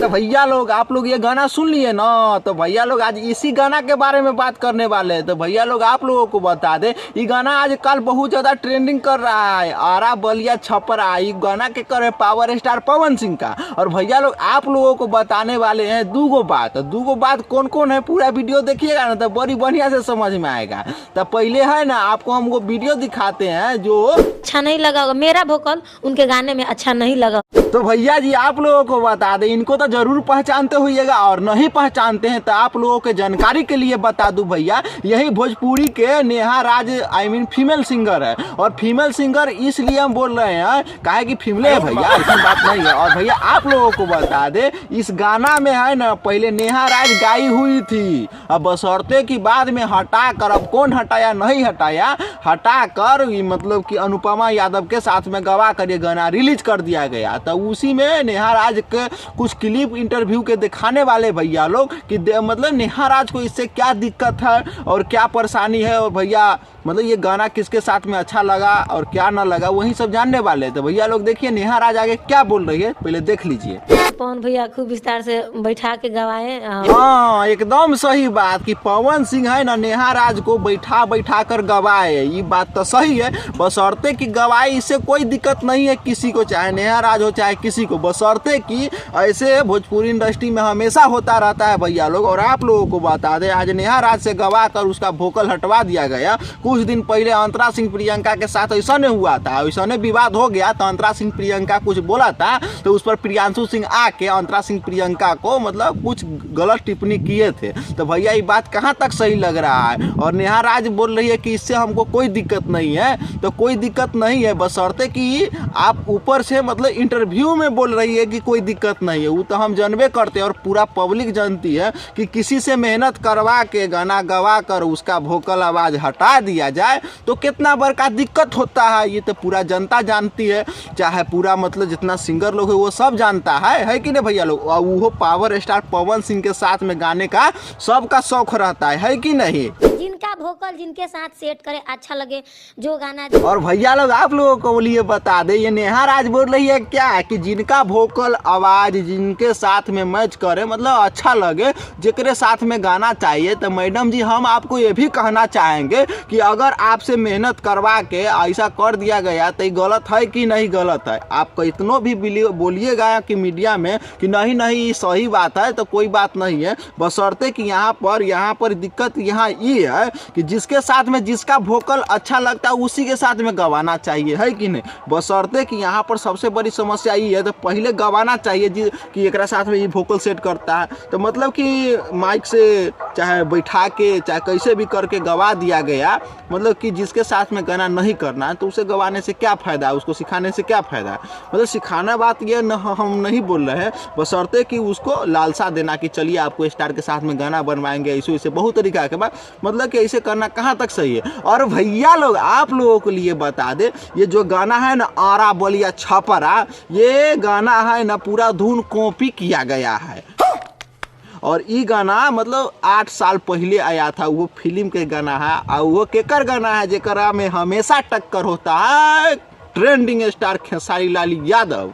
तो भैया लोग आप लोग ये गाना सुन लिए ना, तो भैया लोग आज इसी गाना के बारे में बात करने वाले हैं। तो भैया लोग आप लोगों को बता दे, ये गाना आजकल बहुत ज्यादा ट्रेंडिंग कर रहा है। आरा बलिया छपरा, ये गाना के करे पावर स्टार पवन सिंह का। और भैया लोग आप लोगों को बताने वाले हैं दूगो बात कौन कौन है, पूरा वीडियो देखिएगा ना तो बड़ी बढ़िया से समझ में आएगा। तो पहले है ना आपको हमको वीडियो दिखाते हैं जो अच्छा नहीं लगा, मेरा वोकल उनके गाने में अच्छा नहीं लगा। तो भैया जी आप लोगों को बता दें, इनको तो जरूर पहचानते होइएगा, और नहीं पहचानते हैं तो आप लोगों के जानकारी के लिए बता दूं भैया, यही भोजपुरी के नेहा राज फीमेल सिंगर है। और फीमेल सिंगर इसलिए हम बोल रहे हैं काहे कि फीमेल है भैया, ऐसी बात नहीं है। और भैया आप लोगों को बता दे, इस गाना में है ना पहले नेहा राज गाई हुई थी, अब बशर्ते की बाद में हटा कर, अब कौन हटाया नहीं हटाया, हटा कर मतलब कि अनुपमा यादव के साथ में गवा कर ये गाना रिलीज कर दिया गया। तो उसी में नेहा राज के कुछ क्लिप इंटरव्यू के दिखाने वाले भैया लोग कि मतलब नेहा राज को इससे क्या दिक्कत है और क्या परेशानी है, और भैया मतलब ये गाना किसके साथ में अच्छा लगा और क्या ना लगा, वही सब जानने वाले। तो भैया लोग देखिए नेहा राज आगे क्या बोल रही है, पहले देख लीजिए। पवन भैया खूब विस्तार से बैठा के गवाए। हाँ एकदम सही बात कि पवन सिंह है ना नेहा राज को बैठा कर गवाए, ये बात तो सही है। बशर्ते कि गवाए, इससे कोई दिक्कत नहीं है किसी को, चाहे नेहा राज हो चाहे किसी को, बशर्ते कि ऐसे भोजपुरी इंडस्ट्री में हमेशा होता रहता है भैया लोग। और आप लोगों को बता दें, आज नेहा राज से गवा कर उसका वोकल हटवा दिया गया। कुछ दिन पहले अंतरा सिंह प्रियंका के साथ ऐसा नहीं हुआ था, ऐसा नहीं विवाद हो गया, तो अंतरा सिंह प्रियंका कुछ बोला था तो उस पर प्रियांशु सिंह आके अंतरा सिंह प्रियंका को मतलब कुछ गलत टिप्पणी किए थे। तो भैया ये बात कहाँ तक सही लग रहा है। और नेहा राज बोल रही है कि इससे हमको कोई दिक्कत नहीं है, तो कोई दिक्कत नहीं है, बशर्ते कि आप ऊपर से मतलब इंटरव्यू में बोल रही है कि कोई दिक्कत नहीं है, वो तो हम जानबे करते हैं और पूरा पब्लिक जानती है कि किसी से मेहनत करवा के गाना गवा कर उसका वोकल आवाज हटा दिया जाए तो कितना बड़का दिक्कत होता है, ये तो पूरा जनता जानती है, चाहे पूरा मतलब जितना सिंगर लोग है वो सब जानता है कि नहीं भैया लोग। वो पावर स्टार पवन सिंह के साथ में गाने का सबका शौक रहता है कि नहीं, जिनका वोकल जिनके साथ सेट करे अच्छा लगे जो गाना। और भैया लोग आप लोगों को लिए बता दे, ये नेहा राज बोल रही है क्या कि जिनका वोकल आवाज जिनके साथ में मैच करे मतलब अच्छा लगे, जिकरे साथ में गाना चाहिए। तो मैडम जी हम आपको ये भी कहना चाहेंगे कि अगर आपसे मेहनत करवा के ऐसा कर दिया गया तो ये गलत है कि नहीं गलत है। आप इतनो भी बोलिएगा कि मीडिया में कि नहीं सही बात है, तो कोई बात नहीं है, बशर्ते कि यहाँ पर दिक्कत यहाँ ये है कि जिसके साथ में जिसका वोकल अच्छा लगता है उसी के साथ में गवाना चाहिए, है कि नहीं। बशर्ते कि यहाँ पर सबसे बड़ी समस्या ये है, तो पहले गवाना चाहिए कि एक साथ में ये वोकल सेट करता है, तो मतलब कि माइक से चाहे बैठा के चाहे कैसे भी करके गवा दिया गया, मतलब कि जिसके साथ में गाना नहीं करना है तो उसे गवाने से क्या फ़ायदा है, उसको सिखाने से क्या फ़ायदा है। मतलब सिखाना बात ये हम नहीं बोल रहे हैं, बशर्ते कि उसको लालसा देना कि चलिए आपको स्टार के साथ में गाना बनवाएंगे, ऐसे बहुत तरीका के बाद मतलब कि ऐसे करना कहाँ तक सही है। और भैया लोग आप लोगों के लिए बता दे, ये जो गाना है ना आरा बलिया छपरा, ये गाना है ना पूरा धुन कॉपी किया गया है। और ये गाना मतलब 8 साल पहले आया था, वो फिल्म के गाना है, और वो केकर गाना है जेकरा में हमेशा टक्कर होता है ट्रेंडिंग स्टार खेसारी लाल यादव।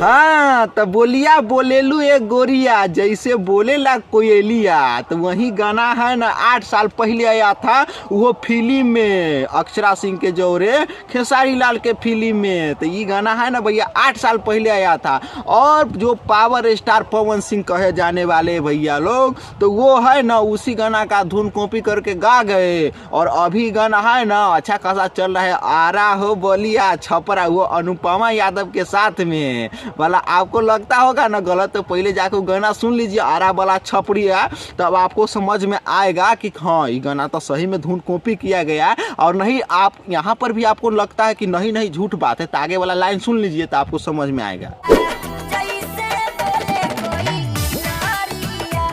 हाँ तो बोलिया बोलेलू एक गोरिया जैसे बोलेला कोयलिया, तो वही गाना है ना 8 साल पहले आया था वो फिल्म में, अक्षरा सिंह के जोरे खेसारी लाल के फिल्म में। तो ये गाना है ना भैया 8 साल पहले आया था। और जो पावर स्टार पवन सिंह कहे जाने वाले भैया लोग, तो वो है ना उसी गाना का धुन कॉपी करके गा गए। और अभी गाना है ना अच्छा खासा चल रहा है, आरा हो बलिया छपरा, वो अनुपमा यादव के साथ में वाला। आपको लगता होगा ना गलत, तो पहले जाकर गाना सुन लीजिए आरा वाला छपरिया, तब आपको समझ में आएगा कि हाँ ये गाना तो सही में धुन कॉपी किया गया है। और नहीं आप यहाँ पर भी आपको लगता है कि नहीं झूठ बात है, तो आगे वाला लाइन सुन लीजिए तो आपको समझ में आएगा।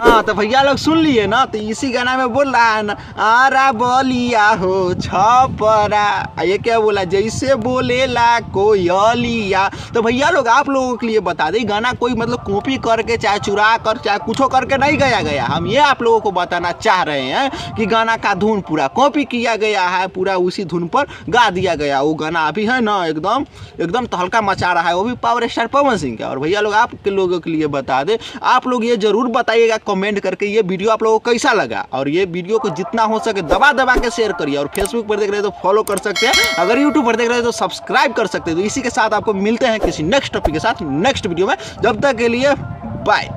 हाँ तो भैया लोग सुन लिए ना, तो इसी गाना में बोल रहा है ना, आरा बलिया हो छपरा, ये क्या बोला, जैसे बोलेला कोयलिया। तो भैया लोग आप लोगों के लिए बता दें, गाना कोई मतलब कॉपी करके चाहे चुरा कर चाहे कुछ करके नहीं गाया गया। हम ये आप लोगों को बताना चाह रहे हैं कि गाना का धुन पूरा कॉपी किया गया है, पूरा उसी धुन पर गा दिया गया। वो गाना अभी है ना एकदम एकदम तहलका मचा रहा है, वो भी पावर स्टार पवन सिंह का। और भैया लोग आपके लोगों के लिए बता दें, आप लोग ये जरूर बताइएगा कमेंट करके ये वीडियो आप लोगों को कैसा लगा, और ये वीडियो को जितना हो सके दबा दबा के शेयर करिए। और फेसबुक पर देख रहे हैं तो फॉलो कर सकते हैं, अगर यूट्यूब पर देख रहे हैं तो सब्सक्राइब कर सकते हैं। तो इसी के साथ आपको मिलते हैं किसी नेक्स्ट टॉपिक के साथ नेक्स्ट वीडियो में, जब तक के लिए बाय।